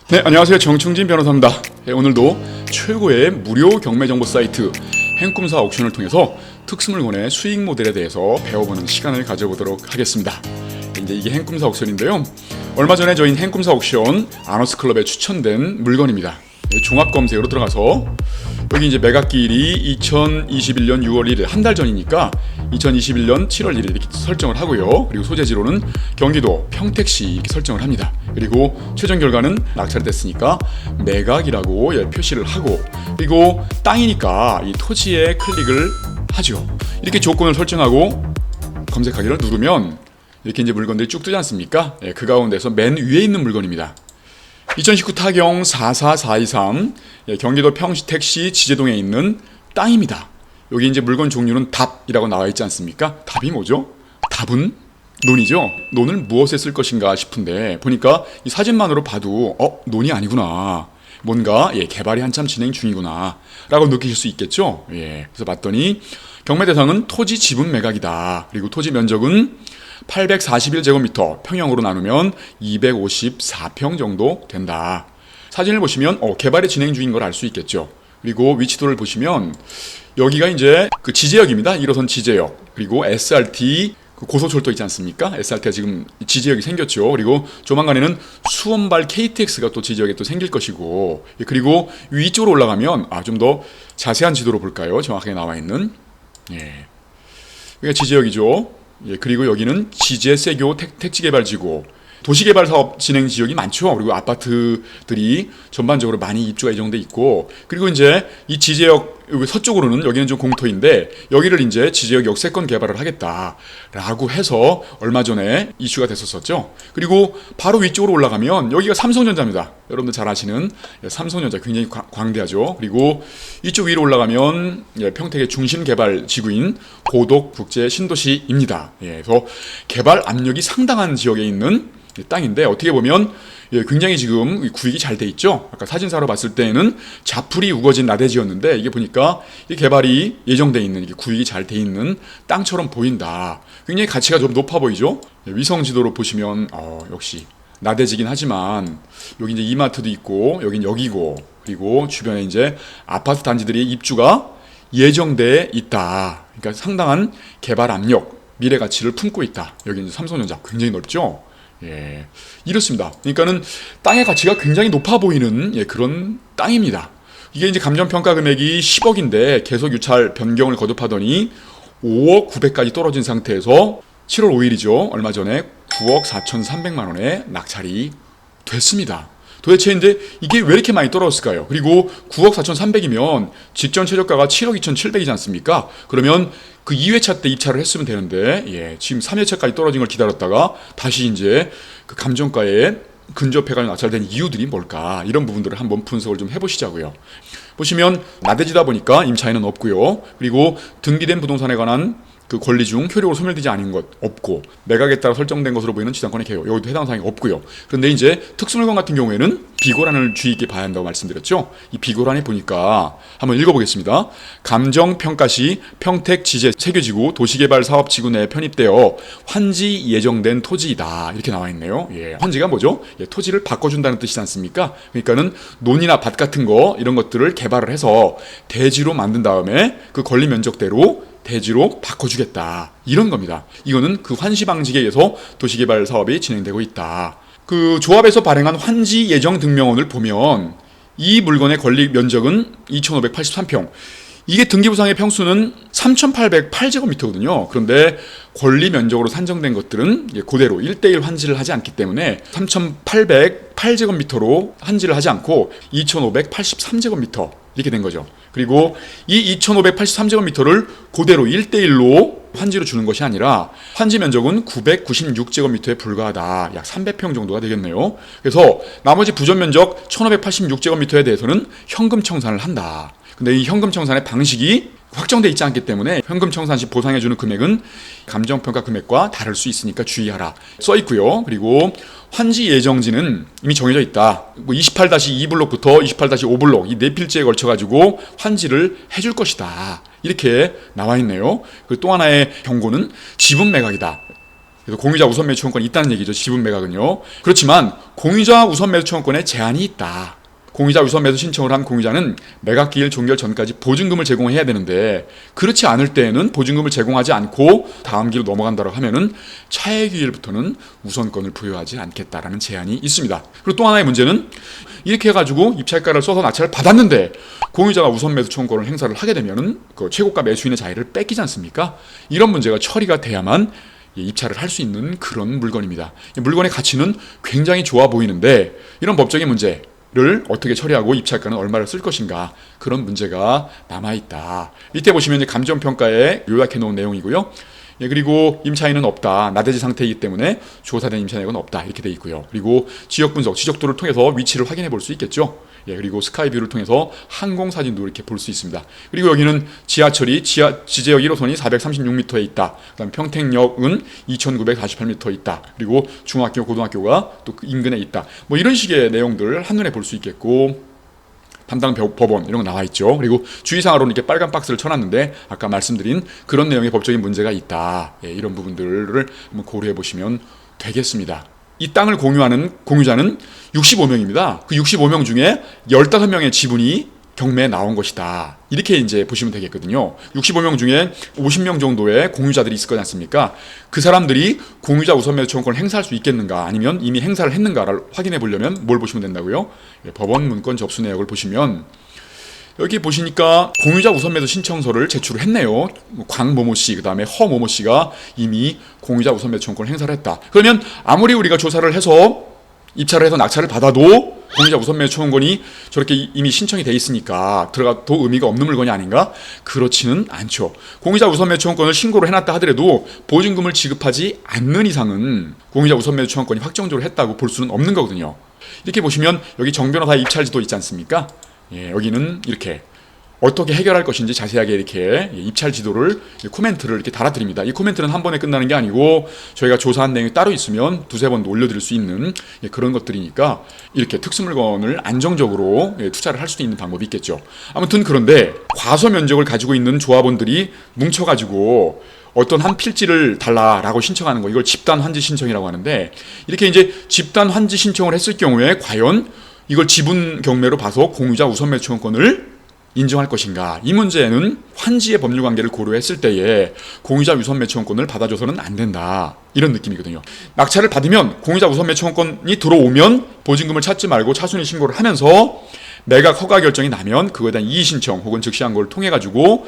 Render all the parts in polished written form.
네, 안녕하세요. 정충진 변호사입니다. 네, 오늘도 최고의 무료 경매 정보 사이트 행꿈사 옥션을 통해서 특수물건의 수익 모델에 대해서 배워보는 시간을 가져보도록 하겠습니다. 이제 이게 행꿈사 옥션인데요. 얼마 전에 저희 행꿈사 옥션 아너스클럽에 추천된 물건입니다. 네, 종합 검색으로 들어가서 여기 이제 매각기일이 2021년 6월 1일 한 달 전이니까 2021년 7월 1일 이렇게 설정을 하고요. 그리고 소재지로는 경기도 평택시 이렇게 설정을 합니다. 그리고 최종 결과는 낙찰이 됐으니까 매각이라고 표시를 하고, 그리고 땅이니까 이 토지에 클릭을 하죠. 이렇게 조건을 설정하고 검색하기를 누르면 이렇게 이제 물건들이 쭉 뜨지 않습니까? 그 가운데서 맨 위에 있는 물건입니다. 2019 타경 44423 경기도 평택시 지제동에 있는 땅입니다. 여기 이제 물건 종류는 답이라고 나와 있지 않습니까? 답이 뭐죠? 답은 논이죠. 논을 무엇에 쓸 것인가 싶은데 보니까 이 사진만으로 봐도 논이 아니구나. 뭔가 개발이 한참 진행 중이구나 라고 느끼실 수 있겠죠. 그래서 봤더니 경매 대상은 토지 지분 매각이다. 그리고 토지 면적은 841제곱미터, 평형으로 나누면 254평 정도 된다. 사진을 보시면 개발이 진행 중인 걸 알 수 있겠죠. 그리고 위치도를 보시면 여기가 이제 그 지제역입니다. 1호선 지제역. 그리고 SRT 그 고속철도 있지 않습니까? SRT가 지금 지제역이 생겼죠. 그리고 조만간에는 수원발 KTX가 또 지제역에 또 생길 것이고, 그리고 위쪽으로 올라가면 좀 더 자세한 지도로 볼까요? 정확하게 나와 있는 여기가 지제역이죠. 그리고 여기는 지제세교 택지개발지구, 도시개발 사업 진행 지역이 많죠. 그리고 아파트들이 전반적으로 많이 입주가 예정돼 있고, 그리고 이제 이 지제역 여기 서쪽으로는 여기는 좀 공터인데 여기를 이제 지제역 역세권 개발을 하겠다라고 해서 얼마 전에 이슈가 됐었죠. 그리고 바로 위쪽으로 올라가면 여기가 삼성전자입니다. 여러분들 잘 아시는 삼성전자 굉장히 광대하죠. 그리고 이쪽 위로 올라가면 평택의 중심 개발 지구인 고덕 국제 신도시입니다. 그래서 개발 압력이 상당한 지역에 있는 땅인데 어떻게 보면 굉장히 지금 구획이 잘 돼 있죠. 아까 사진사로 봤을 때에는 자풀이 우거진 나대지였는데 이게 보니까 이 개발이 예정돼 있는, 이게 구획이 잘 돼 있는 땅처럼 보인다. 굉장히 가치가 좀 높아 보이죠. 위성 지도로 보시면 역시 나대지긴 하지만 여기 이제 이마트도 있고 여긴 여기고, 그리고 주변에 이제 아파트 단지들이 입주가 예정돼 있다. 그러니까 상당한 개발 압력, 미래 가치를 품고 있다. 여기 이제 삼성전자 굉장히 넓죠. 이렇습니다. 그러니까는 땅의 가치가 굉장히 높아 보이는 그런 땅입니다. 이게 이제 감정평가 금액이 10억인데 계속 유찰 변경을 거듭하더니 5억 900까지 떨어진 상태에서 7월 5일이죠. 얼마 전에 9억 4,300만 원에 낙찰이 됐습니다. 도대체 이제 이게 왜 이렇게 많이 떨어졌을까요? 그리고 9억 4,300이면 직전 최저가가 7억 2,700이지 않습니까? 그러면 그 2회차 때 입찰을 했으면 되는데 지금 3회차까지 떨어진 걸 기다렸다가 다시 이제 그 감정가에 근접해가지고 낙찰된 이유들이 뭘까? 이런 부분들을 한번 분석을 좀 해보시자고요. 보시면 나대지다 보니까 임차인은 없고요. 그리고 등기된 부동산에 관한 그 권리 중 효력으로 소멸되지 않은 것 없고, 매각에 따라 설정된 것으로 보이는 지상권의 개요, 여기도 해당 사항이 없고요. 그런데 이제 특수물건 같은 경우에는 비고란을 주의 깊게 봐야 한다고 말씀드렸죠. 이 비고란에 보니까 한번 읽어보겠습니다. 감정평가 시 평택 지제 세교지구 도시개발사업지구 내에 편입되어 환지 예정된 토지이다, 이렇게 나와 있네요. 환지가 뭐죠? 토지를 바꿔준다는 뜻이지 않습니까? 그러니까는 논이나 밭 같은 거 이런 것들을 개발을 해서 대지로 만든 다음에 그 권리 면적대로 대지로 바꿔주겠다, 이런 겁니다. 이거는 그 환시 방식에 의해서 도시개발 사업이 진행되고 있다. 그 조합에서 발행한 환지 예정 등명원을 보면 이 물건의 권리 면적은 2,583평. 이게 등기부상의 평수는 3,808제곱미터거든요. 그런데 권리 면적으로 산정된 것들은 그대로 1:1 환지를 하지 않기 때문에 3,808제곱미터로 환지를 하지 않고 2,583제곱미터 이렇게 된 거죠. 그리고 이 2,583제곱미터를 그대로 1:1로 환지로 주는 것이 아니라 환지 면적은 996제곱미터에 불과하다. 약 300평 정도가 되겠네요. 그래서 나머지 부전 면적 1,586제곱미터에 대해서는 현금 청산을 한다. 근데 이 현금 청산의 방식이 확정돼 있지 않기 때문에 현금 청산 시 보상해주는 금액은 감정평가 금액과 다를 수 있으니까 주의하라 써 있고요. 그리고 환지 예정지는 이미 정해져 있다. 28-2블록부터 28-5블록 이 네 필지에 걸쳐가지고 환지를 해줄 것이다, 이렇게 나와 있네요. 그리고 또 하나의 경고는 지분 매각이다. 그래서 공유자 우선 매수 청구권이 있다는 얘기죠. 지분 매각은요. 그렇지만 공유자 우선 매수 청구권에 제한이 있다. 공유자 우선 매수 신청을 한 공유자는 매각 기일 종결 전까지 보증금을 제공해야 되는데 그렇지 않을 때에는 보증금을 제공하지 않고 다음 기로 넘어간다고 하면은 차액 기일부터는 우선권을 부여하지 않겠다라는 제한이 있습니다. 그리고 또 하나의 문제는 이렇게 해가지고 입찰가를 써서 낙찰을 받았는데 공유자가 우선 매수 청구권을 행사를 하게 되면은 그 최고가 매수인의 자리를 뺏기지 않습니까? 이런 문제가 처리가 돼야만 입찰을 할 수 있는 그런 물건입니다. 물건의 가치는 굉장히 좋아 보이는데 이런 법적인 문제를 어떻게 처리하고 입찰가는 얼마를 쓸 것인가 그런 문제가 남아있다. 이때 보시면 감정평가에 요약해 놓은 내용이고요. 그리고 임차인은 없다. 나대지 상태이기 때문에 조사된 임차인은 없다. 이렇게 돼 있고요. 그리고 지역 분석, 지적도를 통해서 위치를 확인해 볼 수 있겠죠. 그리고 스카이뷰를 통해서 항공사진도 이렇게 볼 수 있습니다. 그리고 여기는 지하철이 지제역 1호선이 436m에 있다. 그다음에 평택역은 2948m에 있다. 그리고 중학교, 고등학교가 또 그 인근에 있다. 뭐 이런 식의 내용들 한눈에 볼 수 있겠고 담당 법원 이런 거 나와 있죠. 그리고 주의사항으로는 이렇게 빨간 박스를 쳐놨는데 아까 말씀드린 그런 내용의 법적인 문제가 있다. 이런 부분들을 한번 고려해 보시면 되겠습니다. 이 땅을 공유하는 공유자는 65명입니다. 그 65명 중에 15명의 지분이 경매에 나온 것이다. 이렇게 이제 보시면 되겠거든요. 65명 중에 50명 정도의 공유자들이 있을 거지 않습니까? 그 사람들이 공유자 우선 매수 청구권을 행사할 수 있겠는가 아니면 이미 행사를 했는가를 확인해 보려면 뭘 보시면 된다고요? 법원 문건 접수 내역을 보시면 여기 보시니까 공유자 우선 매수 신청서를 제출을 했네요. 광모모 씨, 그 다음에 허모모 씨가 이미 공유자 우선 매수 청구권을 행사를 했다. 그러면 아무리 우리가 조사를 해서 입찰을 해서 낙찰을 받아도 공유자 우선 매수 청구권이 저렇게 이미 신청이 돼 있으니까 들어가도 의미가 없는 물건이 아닌가? 그렇지는 않죠. 공유자 우선 매수 청구권을 신고를 해놨다 하더라도 보증금을 지급하지 않는 이상은 공유자 우선 매수 청구권이 확정적으로 했다고 볼 수는 없는 거거든요. 이렇게 보시면 여기 정 변호사 입찰지도 있지 않습니까? 여기는 이렇게 어떻게 해결할 것인지 자세하게 이렇게 입찰 지도를 코멘트를 이렇게 달아드립니다. 이 코멘트는 한 번에 끝나는 게 아니고 저희가 조사한 내용이 따로 있으면 두세 번도 올려드릴 수 있는 그런 것들이니까 이렇게 특수물건을 안정적으로 투자를 할 수도 있는 방법이 있겠죠. 아무튼 그런데 과소 면적을 가지고 있는 조합원들이 뭉쳐가지고 어떤 한 필지를 달라라고 신청하는 거, 이걸 집단 환지 신청이라고 하는데 이렇게 이제 집단 환지 신청을 했을 경우에 과연 이걸 지분 경매로 봐서 공유자 우선 매수 청구권을 인정할 것인가? 이 문제는 환지의 법률 관계를 고려했을 때에 공유자 우선 매수 청구권을 받아줘서는 안 된다. 이런 느낌이거든요. 낙찰을 받으면 공유자 우선 매수 청구권이 들어오면 보증금을 찾지 말고 차순위 신고를 하면서 매각 허가 결정이 나면 그거에 대한 이의 신청 혹은 즉시항고를 통해 가지고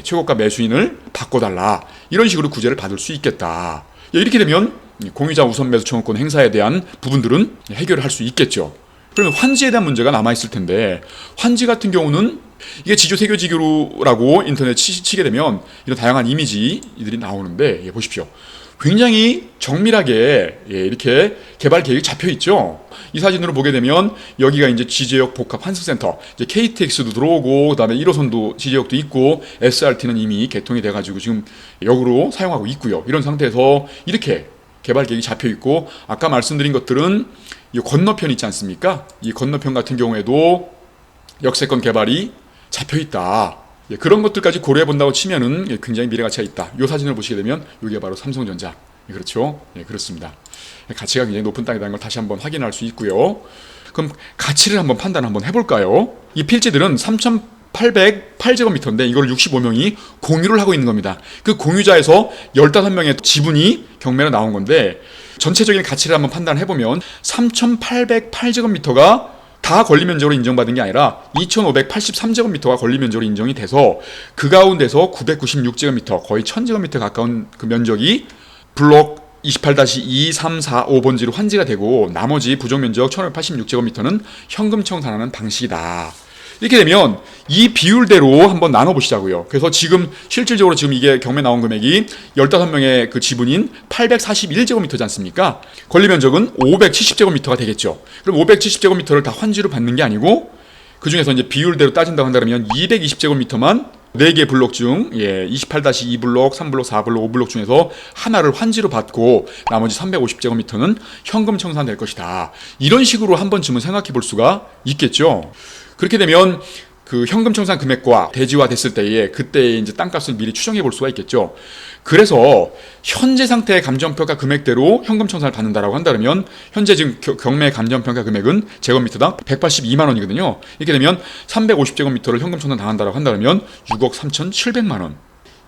최고가 매수인을 바꿔달라. 이런 식으로 구제를 받을 수 있겠다. 이렇게 되면 공유자 우선 매수 청구권 행사에 대한 부분들은 해결을 할 수 있겠죠. 그러면 환지에 대한 문제가 남아있을 텐데 환지 같은 경우는 이게 지주세교지교라고 인터넷 치게 되면 이런 다양한 이미지들이 나오는데 보십시오. 굉장히 정밀하게 이렇게 개발 계획이 잡혀 있죠. 이 사진으로 보게 되면 여기가 이제 지제역 복합 환승센터, 이제 KTX도 들어오고 그다음에 1호선도 지제역도 있고 SRT는 이미 개통이 돼가지고 지금 역으로 사용하고 있고요. 이런 상태에서 이렇게 개발 계획이 잡혀 있고 아까 말씀드린 것들은 이 건너편 있지 않습니까? 이 건너편 같은 경우에도 역세권 개발이 잡혀 있다. 그런 것들까지 고려해 본다고 치면은 굉장히 미래 가치가 있다. 이 사진을 보시게 되면 이게 바로 삼성전자. 그렇죠? 그렇습니다. 가치가 굉장히 높은 땅이라는 걸 다시 한번 확인할 수 있고요. 그럼 가치를 한번 판단 한번 해볼까요? 이 필지들은 3,808제곱미터인데 이걸 65명이 공유를 하고 있는 겁니다. 그 공유자에서 15명의 지분이 경매로 나온 건데 전체적인 가치를 한번 판단해보면 3,808제곱미터가 다 권리면적으로 인정받은 게 아니라 2,583제곱미터가 권리면적으로 인정이 돼서 그 가운데서 996제곱미터 거의 1,000제곱미터 가까운 그 면적이 블록 28-2, 3, 4, 5번지로 환지가 되고 나머지 부족면적 1,586제곱미터는 현금 청산하는 방식이다. 이렇게 되면 이 비율대로 한번 나눠보시자고요. 그래서 지금 실질적으로 지금 이게 경매 나온 금액이 15명의 그 지분인 841제곱미터지 않습니까? 권리면적은 570제곱미터가 되겠죠. 그럼 570제곱미터를 다 환지로 받는 게 아니고 그 중에서 이제 비율대로 따진다고 한다면 220제곱미터만 4개 블록 중 28-2 블록, 3블록, 4블록, 5블록 중에서 하나를 환지로 받고 나머지 350제곱미터는 현금 청산될 것이다. 이런 식으로 한 번쯤은 생각해 볼 수가 있겠죠. 그렇게 되면 그 현금 청산 금액과 대지화 됐을 때에 그때의 이제 땅값을 미리 추정해 볼 수가 있겠죠. 그래서 현재 상태의 감정평가 금액대로 현금 청산을 받는다라고 한다면 현재 지금 경매 감정평가 금액은 제곱미터당 182만 원이거든요. 이렇게 되면 350제곱미터를 현금 청산 당한다라고 한다면 6억 3,700만 원.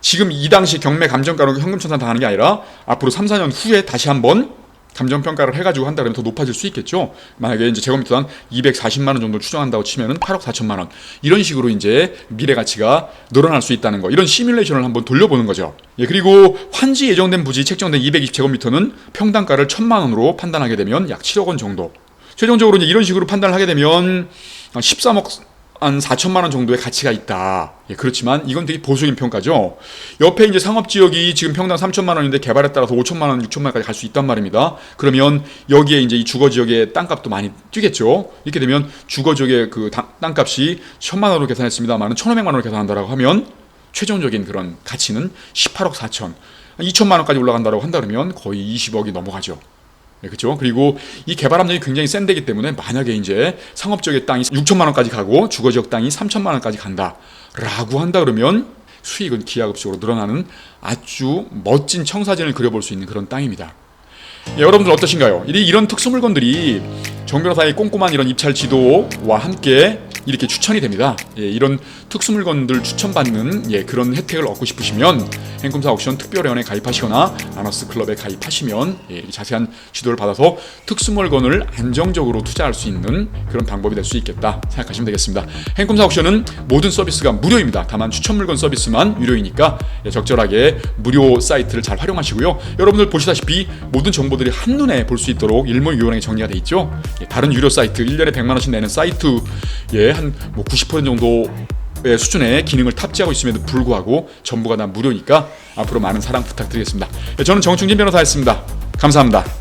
지금 이 당시 경매 감정가로 현금 청산 당하는 게 아니라 앞으로 3, 4년 후에 다시 한번 감정평가를 해가지고 한다면 더 높아질 수 있겠죠. 만약에 이제 제곱미터당 240만 원 정도 추정한다고 치면은 8억 4천만 원. 이런 식으로 이제 미래 가치가 늘어날 수 있다는 거. 이런 시뮬레이션을 한번 돌려보는 거죠. 예, 그리고 환지 예정된 부지 책정된 220제곱미터는 평당가를 1,000만 원으로 판단하게 되면 약 7억 원 정도. 최종적으로 이제 이런 식으로 판단을 하게 되면 13억 한 4천만 원 정도의 가치가 있다. 예, 그렇지만 이건 되게 보수적인 평가죠. 옆에 이제 상업지역이 지금 평당 3천만 원인데 개발에 따라서 5천만 원, 6천만 원까지 갈 수 있단 말입니다. 그러면 여기에 이제 이 주거지역의 땅값도 많이 뛰겠죠. 이렇게 되면 주거지역의 그 땅값이 1,000만 원으로 계산했습니다만 1,500만 원으로 계산한다라고 하면 최종적인 그런 가치는 18억 4천, 2천만 원까지 올라간다라고 한다면 거의 20억이 넘어가죠. 네, 그렇죠. 그리고 이 개발 압력이 굉장히 센 데기 때문에 만약에 이제 상업지역의 땅이 6천만 원까지 가고 주거지역 땅이 3천만 원까지 간다라고 한다 그러면 수익은 기하급수로 늘어나는 아주 멋진 청사진을 그려볼 수 있는 그런 땅입니다. 예, 여러분들 어떠신가요? 이런 특수 물건들이 정 변호사의 꼼꼼한 이런 입찰 지도와 함께 이렇게 추천이 됩니다. 예, 이런 특수 물건들 추천받는 그런 혜택을 얻고 싶으시면 행꿈사 옥션 특별회원에 가입하시거나 아너스 클럽에 가입하시면 자세한 지도를 받아서 특수 물건을 안정적으로 투자할 수 있는 그런 방법이 될 수 있겠다 생각하시면 되겠습니다. 행꿈사 옥션은 모든 서비스가 무료입니다. 다만 추천 물건 서비스만 유료이니까 적절하게 무료 사이트를 잘 활용하시고요. 여러분들 보시다시피 모든 정보들이 한눈에 볼 수 있도록 일목요연하게 정리가 돼 있죠. 다른 유료 사이트 1년에 100만 원씩 내는 사이트에 한 90% 정도의 수준의 기능을 탑재하고 있음에도 불구하고 전부가 다 무료니까 앞으로 많은 사랑 부탁드리겠습니다. 저는 정충진 변호사였습니다. 감사합니다.